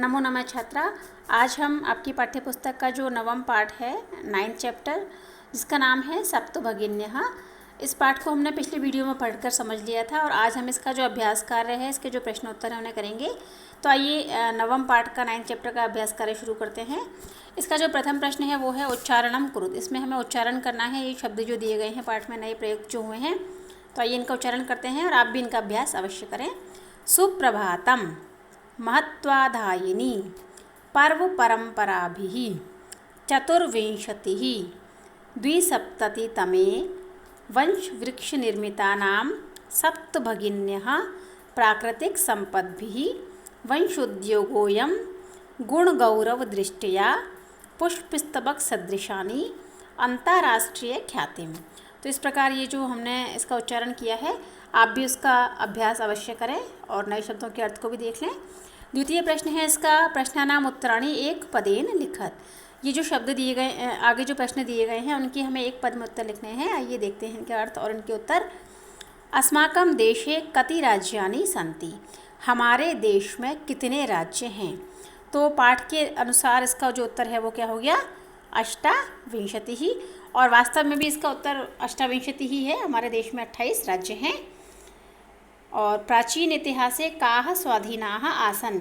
नमो नमः छात्रा। आज हम आपकी पाठ्य पुस्तक का जो नवम पाठ है 9th चैप्टर, जिसका नाम है सप्तभगिन्यः, इस पाठ को हमने पिछले वीडियो में पढ़कर समझ लिया था और आज हम इसका जो अभ्यास कार्य है, इसके जो प्रश्न उत्तर हैं उन्हें करेंगे। तो आइए नवम पाठ का 9th चैप्टर का अभ्यास कार्य शुरू करते हैं। इसका जो प्रथम प्रश्न है वो है उच्चारणम कुरुत। इसमें हमें उच्चारण करना है ये शब्द जो दिए गए हैं पाठ में, नए प्रयोग जो हुए हैं। तो आइए इनका उच्चारण करते हैं और आप भी इनका अभ्यास अवश्य करें। सुप्रभातम महत्वाधायिनी पर्व परंपराभिः चतुर्विंशतिः द्विसप्ततितमे वंशवृक्षनिर्मितानां सप्तभगिन्यः प्राकृतिकसम्पद्भिः वंशोद्योगोऽयं गुणगौरवदृष्ट्या पुष्पस्तबकसदृशानि अंतर्राष्ट्रीयख्यातिम्। तो इस प्रकार ये जो हमने इसका उच्चारण किया है, आप भी उसका अभ्यास अवश्य करें और नए शब्दों के अर्थ को भी देख लें। द्वितीय प्रश्न है इसका, प्रश्नानाम उत्तराणि एक पदेन लिखत। ये जो शब्द दिए गए, आगे जो प्रश्न दिए गए हैं उनकी हमें एक पद में उत्तर लिखने हैं। आइए देखते हैं इनके अर्थ और इनके उत्तर। अस्माकं देशे कति राज्यानि सन्ति। हमारे देश में कितने राज्य हैं। तो पाठ के अनुसार इसका जो उत्तर है वो क्या हो गया, अष्टाविंशति ही। और वास्तव में भी इसका उत्तर अष्टाविंशति ही है। हमारे देश में 28 राज्य हैं। और प्राचीन इतिहासे काह स्वाधीनाः आसन।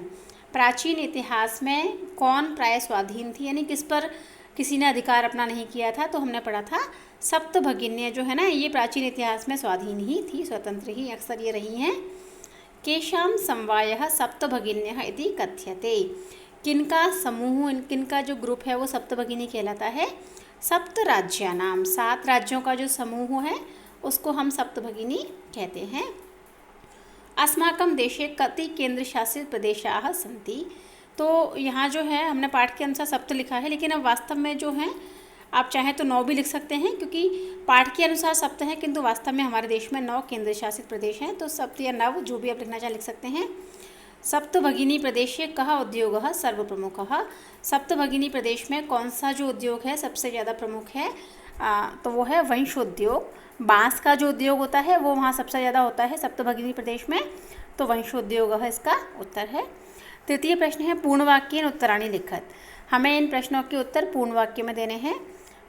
प्राचीन इतिहास में कौन प्राय स्वाधीन थी, यानी किस पर किसी ने अधिकार अपना नहीं किया था। तो हमने पढ़ा था सप्तभगिन्य जो है ना, ये प्राचीन इतिहास में स्वाधीन ही थी, स्वतंत्र ही अक्सर ये रही हैं। केषां समवायः सप्तभगिन्यः इति कथ्यते। किनका समूह, किनका जो ग्रुप है वो सप्तभगिनी कहलाता है। सप्त राज्यानाम, 7 राज्यों का जो समूह है उसको हम सप्तभगिनी कहते हैं। अस्माकं देशे कति केंद्र शासित प्रदेशाः सन्ति। तो यहाँ जो है हमने पाठ के अनुसार सप्त लिखा है, लेकिन अब वास्तव में जो है आप चाहें तो 9 भी लिख सकते हैं, क्योंकि पाठ के अनुसार सप्त है किंतु वास्तव में हमारे देश में 9 केंद्र शासित प्रदेश हैं। तो सप्त या 9 जो भी आप लिखना चाहें लिख सकते हैं। सप्तभगिनी प्रदेशे कः उद्योगः सर्वप्रमुखः। सप्तभगिनी प्रदेश में कौन सा जो उद्योग है सबसे ज़्यादा प्रमुख है, तो वो है वंशोद्योग। बांस का जो उद्योग होता है वो वहाँ सबसे ज़्यादा होता है सप्तभगिनी प्रदेश में, तो वंशोद्योग है इसका उत्तर है। तृतीय प्रश्न है पूर्णवाक्येन उत्तराणि लिखत। हमें इन प्रश्नों के उत्तर पूर्ण वाक्य में देने हैं।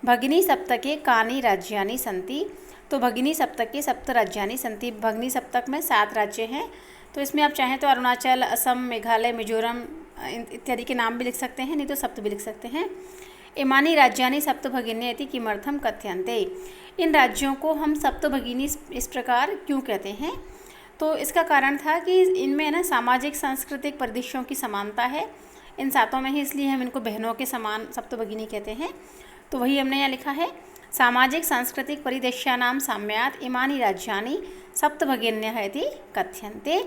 भगिनी सप्तके कानि राज्यानि सन्ति। तो भगिनी सप्तके सप्त राज्यानि सन्ति। भगिनी सप्तक में 7 राज्य हैं। तो इसमें आप चाहें तो अरुणाचल, असम, मेघालय, मिजोरम इत्यादि के नाम भी लिख सकते हैं, नहीं तो सप्त भी लिख सकते हैं। इमानी राज्यानि सप्तभगिन्य इति किमर्थम कथ्यन्ते। इन राज्यों को हम सप्तभगिनी इस प्रकार क्यों कहते हैं। तो इसका कारण था कि इनमें ना सामाजिक सांस्कृतिक परिदृश्यों की समानता है इन 7 में ही, इसलिए हम इनको बहनों के समान सप्तभगिनी कहते हैं। तो वही हमने यहाँ लिखा है, सामाजिक सांस्कृतिक परिदृश्यानां साम्यात् इमानि राज्यानि सप्तभगिन्यः इति कथ्यन्ते।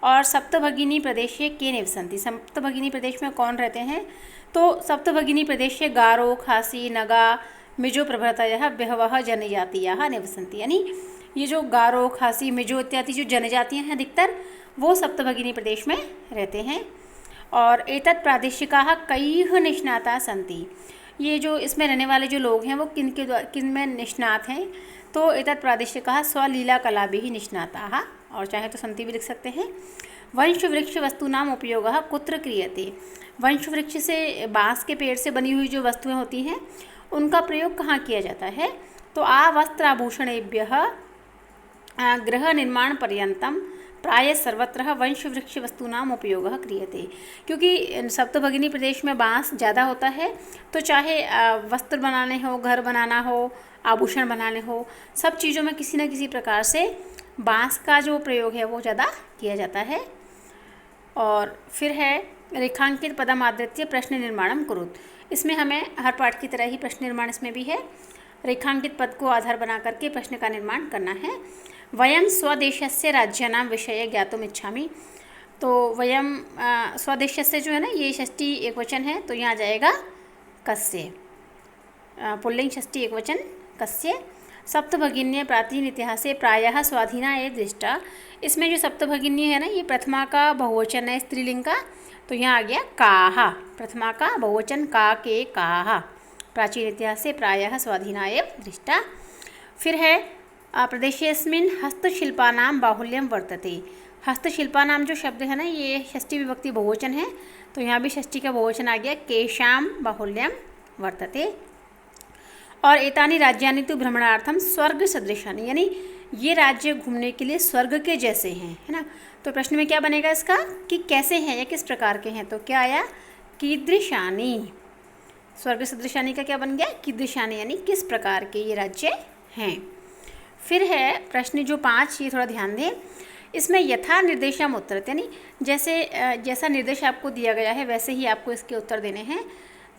और सप्तभगिनी प्रदेशे के निवसन्ति। सप्तभगिनी प्रदेश में कौन रहते हैं। तो सप्तभगिनी प्रदेशे गारो, खासी, नगा, मिजो प्रभृतयः बहवः जनजातीयाः निवसन्ति। यानी ये जो गारो, खासी, मिजो इत्यादि जो जनजातियाँ हैं अधिकतर वो सप्तभगिनी प्रदेश में रहते हैं। और एतत् प्रादेशिकाः कैः निष्णाताः सन्ति। ये जो इसमें रहने वाले जो लोग हैं वो किन में निष्णात हैं। तो एतत् प्रादेशिकाः स्वलीला कलाभिः निष्णाताः, और चाहे तो सन्ति भी लिख सकते हैं। वंशवृक्ष वस्तूनाम उपयोगः कुत्र क्रियते। वंशवृक्ष से, बाँस के पेड़ से बनी हुई जो वस्तुएं होती हैं उनका प्रयोग कहाँ किया जाता है। तो वस्त्राभूषणेभ्यः गृह निर्माण पर्यंतम प्राय सर्वत्र वंशवृक्ष वस्तूनाम उपयोगः क्रियते। क्योंकि सप्तभगिनी प्रदेश में बाँस ज़्यादा होता है, तो चाहे वस्त्र बनाने हो, घर बनाना हो, आभूषण बनाने हो, सब चीज़ों में किसी न किसी प्रकार से बाँस का जो प्रयोग है वो ज़्यादा किया जाता है। और फिर है रेखांकित पदमादृत्य प्रश्न निर्माणम कुरुत। इसमें हमें हर पाठ की तरह ही प्रश्न निर्माण इसमें भी है। रेखांकित पद को आधार बना करके प्रश्न का निर्माण करना है। वयम स्वदेशस्य राज्यानां विषये ज्ञातुम इच्छामि। तो वयम स्वदेशस्य जो है ना, ये षष्ठी एकवचन है, तो यहाँ जाएगा कस्य, पुल्लिंग षष्ठी एकवचन कस्य। सप्तभगिन्य प्राचीन इतिहासे प्रायः स्वाधीना एव दृष्टा। इसमें जो सप्तभगिन्य है ना, ये प्रथमा का बहुवचन है स्त्रीलिंग का, तो यहाँ आ गया काहा। प्रथमा का बहुवचन का के काहा। प्राचीन इतिहास से प्रायः स्वाधीना एव दृष्टा। फिर है प्रदेशेऽस्मिन् हस्तशिल्पानां बाहुल्यं वर्तते। हस्तशिल्पा नाम जो शब्द है ना, ये षष्ठी विभक्ति बहुवचन है, तो यहाँ भी षष्ठी का बहुवचन आ गया, केशाम बाहुल्यम वर्तते। और एतानि राज्यानि तु भ्रमणार्थम स्वर्ग सदृशानि, यानी ये राज्य घूमने के लिए स्वर्ग के जैसे हैं, है ना। तो प्रश्न में क्या बनेगा इसका कि कैसे हैं या किस प्रकार के हैं, तो क्या आया, कीदृशानि। स्वर्ग सदृशानि का क्या बन गया, कीदृशानि, यानी किस प्रकार के ये राज्य हैं। फिर है प्रश्न जो 5, ये थोड़ा ध्यान दें, इसमें यथा निर्देशम उत्तर, यानी जैसा निर्देश आपको दिया गया है वैसे ही आपको इसके उत्तर देने हैं।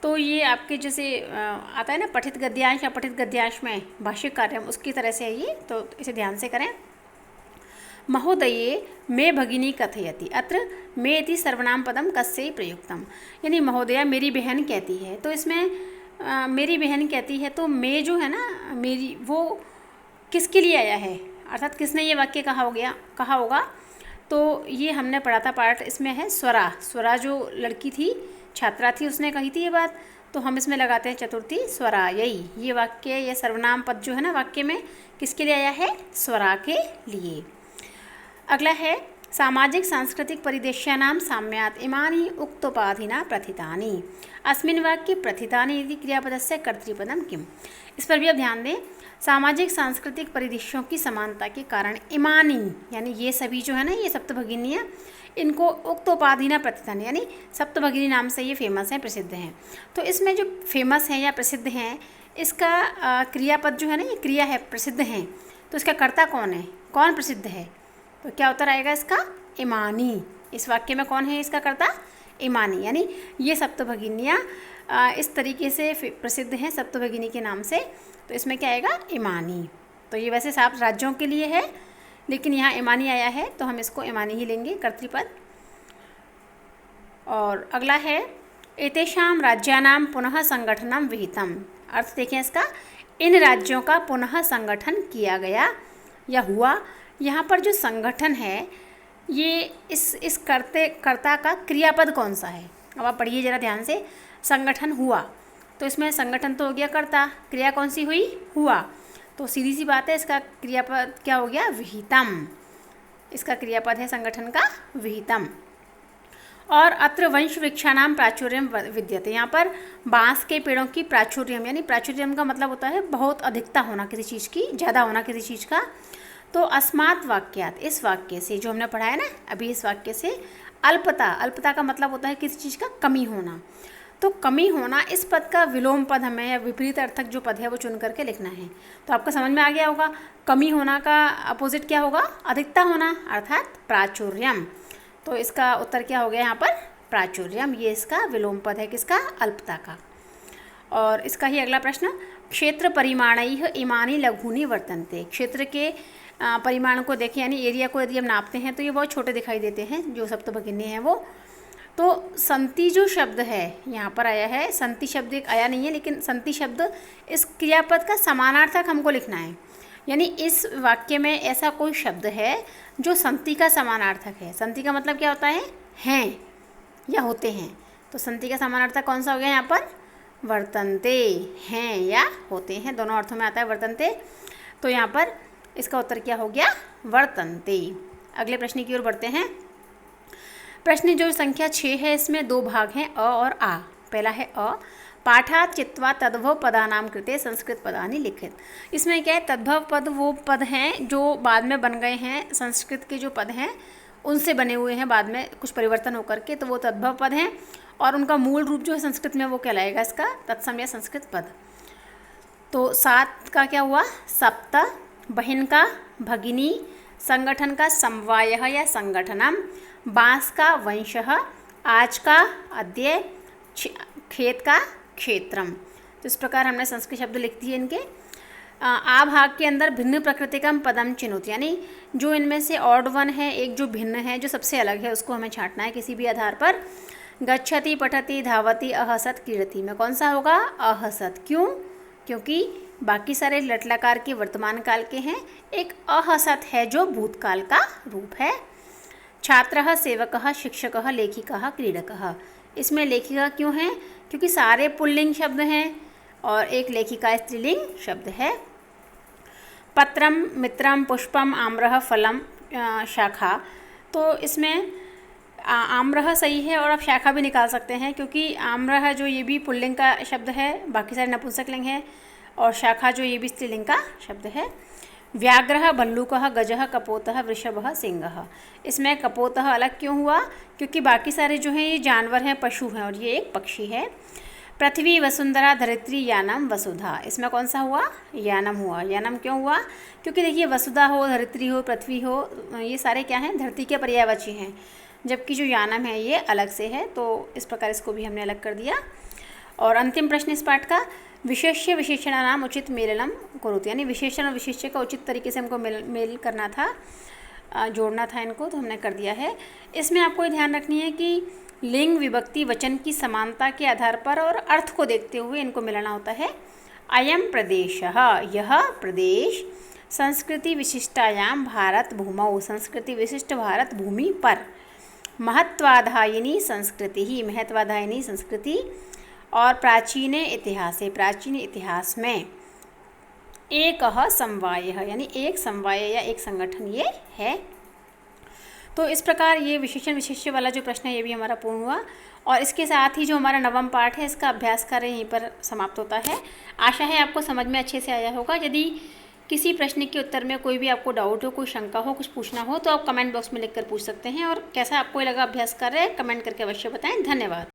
तो ये आपके जैसे आता है ना पठित गद्यांश या पठित गद्यांश में भाष्य कार्य, उसकी तरह से है ये, तो इसे ध्यान से करें। महोदये मे भगिनी कथयति, अत्र मे इति सर्वनाम पदम कस्य प्रयुक्तम, यानी महोदया मेरी बहन कहती है, तो इसमें मेरी बहन कहती है, तो मे जो है ना मेरी, वो किसके लिए आया है, अर्थात किसने ये वाक्य कहा होगा। तो ये हमने पढ़ा था पाठ, इसमें है स्वरा जो लड़की थी, छात्रा थी, उसने कही थी ये बात, तो हम इसमें लगाते हैं चतुर्थी स्वरा। यही ये वाक्य, ये सर्वनाम पद जो है ना वाक्य में किसके लिए आया है, स्वरा के लिए। अगला है सामाजिक सांस्कृतिक परिदृश्यानां साम्यात् इमानि उक्तोपाधिना प्रथितानि, अस्मिन् वाक्ये प्रथितानि इति क्रियापदस्य कर्तृपदं किम्। इस पर भी आप ध्यान दें, सामाजिक सांस्कृतिक परिदृश्यों की समानता के कारण इमानी, यानी ये सभी जो है ना, ये सप्तभगिनियाँ, इनको उक्तोपाधिना प्रथितानि, यानी सप्तभगिनी नाम से ये फेमस हैं, प्रसिद्ध हैं। तो इसमें जो फेमस हैं या प्रसिद्ध हैं, इसका क्रियापद जो है ना, ये क्रिया है, प्रसिद्ध हैं, तो इसका कर्ता कौन है, कौन प्रसिद्ध है, तो क्या उत्तर आएगा इसका, इमानी। इस वाक्य में कौन है इसका कर्ता, इमानी, यानी ये सप्तभगिनियाँ इस तरीके से प्रसिद्ध हैं सप्तभगिनी के नाम से, तो इसमें क्या आएगा, इमानी। तो ये वैसे 7 राज्यों के लिए है, लेकिन यहाँ इमानी आया है तो हम इसको इमानी ही लेंगे कर्तृपद। और अगला है एतेषां राज्यानां पुनः संगठनं विहितम, अर्थ देखें इसका, इन राज्यों का पुनः संगठन किया गया या हुआ। यहाँ पर जो संगठन है, ये इस कर्ता का क्रियापद कौन सा है, अब आप पढ़िए ज़रा ध्यान से। संगठन हुआ, तो इसमें संगठन तो हो गया कर्ता, क्रिया कौन सी हुई, हुआ, तो सीधी सी बात है, इसका क्रियापद क्या हो गया, विहितम। इसका क्रियापद है संगठन का विहितम। और अत्र वंश वृक्षानाम प्राचुर्यम विद्यते, यहाँ पर बांस के पेड़ों की प्राचुर्यम, यानी प्राचुर्यम का मतलब होता है बहुत अधिकता होना किसी चीज़ की, ज़्यादा होना किसी चीज़ का। तो अस्मात् वाक्यात, इस वाक्य से जो हमने पढ़ा है ना अभी, इस वाक्य से अल्पता का मतलब होता है किसी चीज़ का कमी होना, तो कमी होना, इस पद का विलोम पद हमें या विपरीत अर्थक जो पद है वो चुन करके लिखना है। तो आपको समझ में आ गया होगा, कमी होना का अपोजिट क्या होगा, अधिकता होना, अर्थात प्राचुर्यम। तो इसका उत्तर क्या हो गया यहाँ पर, प्राचुर्यम, ये इसका विलोम पद है किसका, अल्पता का। और इसका ही अगला प्रश्न, क्षेत्र परिमाणैः इमानि लघूनि वर्तन्ते, क्षेत्र के परिमाण को देखें, यानी एरिया को यदि हम नापते हैं तो ये बहुत छोटे दिखाई देते हैं जो सप्तभगिनी हैं वो। तो संति जो शब्द है यहाँ पर आया है, संति शब्द एक आया नहीं है, लेकिन संति शब्द इस क्रियापद का समानार्थक हमको लिखना है, यानी इस वाक्य में ऐसा कोई शब्द है जो संति का समानार्थक है। संति का मतलब क्या होता है, हैं या होते हैं, तो संति का समानार्थक कौन सा हो गया यहाँ पर, वर्तन्ते, हैं या होते हैं, दोनों अर्थों में आता है वर्तन्ते। तो यहाँ पर इसका उत्तर क्या हो गया, वर्तन्ते। अगले प्रश्न की ओर बढ़ते हैं। प्रश्न जो संख्या 6 है, इसमें 2 भाग हैं, अ और आ। पहला है अ, पाठात् चित्वा तद्भव पदानां कृते संस्कृत पदानि लिखित। इसमें क्या है, तद्भव पद वो पद हैं जो बाद में बन गए हैं, संस्कृत के जो पद हैं उनसे बने हुए हैं, बाद में कुछ परिवर्तन होकर के, तो वो तद्भव पद हैं, और उनका मूल रूप जो है संस्कृत में वो कहलाएगा इसका तत्सम या संस्कृत पद। तो 7 का क्या हुआ, सप्त, बहन का भगिनी, संगठन का समवायः या संगठनम, बांस का वंशः, आज का अद्य, खेत का क्षेत्रम। तो इस प्रकार हमने संस्कृत शब्द लिख दिए इनके। आ भाग के अंदर भिन्न प्रकृतिकम पदम चिन्हित, यानी जो इनमें से ऑड वन है, एक जो भिन्न है, जो सबसे अलग है, उसको हमें छांटना है किसी भी आधार पर। गच्छति, पठति, धावति, अहसत, क्रीडति में कौन सा होगा, अहसत। क्यों, क्योंकि बाकी सारे लट्लकार के वर्तमान काल के हैं, एक अहसत है जो भूतकाल का रूप है। छात्रः, सेवकः, शिक्षकः, लेखिकः, क्रीडकः, इसमें लेखिका क्यों है, क्योंकि सारे पुल्लिंग शब्द हैं और एक लेखिका स्त्रीलिंग शब्द है। पत्रम, मित्रम, पुष्पम, आम्रः, फलम, शाखा, तो इसमें आम्रः सही है और आप शाखा भी निकाल सकते हैं, क्योंकि आम्रः जो ये भी पुल्लिंग का शब्द है, बाकी सारे नपुंसकलिंग है, और शाखा जो ये भी स्त्रीलिंग का शब्द है। व्याघ्रः भल्लूकः गजः कपोतः वृषभः सिंहः। इसमें कपोतः अलग क्यों हुआ? क्योंकि बाकी सारे जो हैं ये जानवर हैं, पशु हैं, और ये एक पक्षी है। पृथ्वी वसुंधरा धरित्री यानम वसुधा। इसमें कौन सा हुआ? यानम हुआ। यानम क्यों हुआ? क्योंकि देखिए वसुधा हो, धरित्री हो, पृथ्वी हो, ये सारे क्या हैं? धरती के पर्यायवाची हैं, जबकि जो यानम है ये अलग से है, तो इस प्रकार इसको भी हमने अलग कर दिया। और अंतिम प्रश्न इस पाठ का, विशेष्य विशेषणानाम उचित मेलनम कुरुत, यानी विशेषण और विशेष्य का उचित तरीके से हमको मेल करना था, जोड़ना था इनको, तो हमने कर दिया है। इसमें आपको ये ध्यान रखनी है कि लिंग विभक्ति वचन की समानता के आधार पर और अर्थ को देखते हुए इनको मिलाना होता है। अयम प्रदेशः, यह प्रदेश, संस्कृति विशिष्टायाम भारत भूमौ, संस्कृति विशिष्ट भारत भूमि पर, महत्वाधायिनी संस्कृति ही, महत्वाधायिनी संस्कृति, और प्राचीन इतिहासे, प्राचीन इतिहास में, एक समवायः, यानी एक समवाय या एक संगठन ये है। तो इस प्रकार ये विशेषण विशेष्य वाला जो प्रश्न है ये भी हमारा पूर्ण हुआ, और इसके साथ ही जो हमारा नवम पाठ है इसका अभ्यास कार्य यहीं पर समाप्त होता है। आशा है आपको समझ में अच्छे से आया होगा। यदि किसी प्रश्न के उत्तर में कोई भी आपको डाउट हो, कोई शंका हो, कुछ पूछना हो, तो आप कमेंट बॉक्स में लिखकर पूछ सकते हैं। और कैसा आपको लगा अभ्यास कार्य, कमेंट करके अवश्य बताएं। धन्यवाद।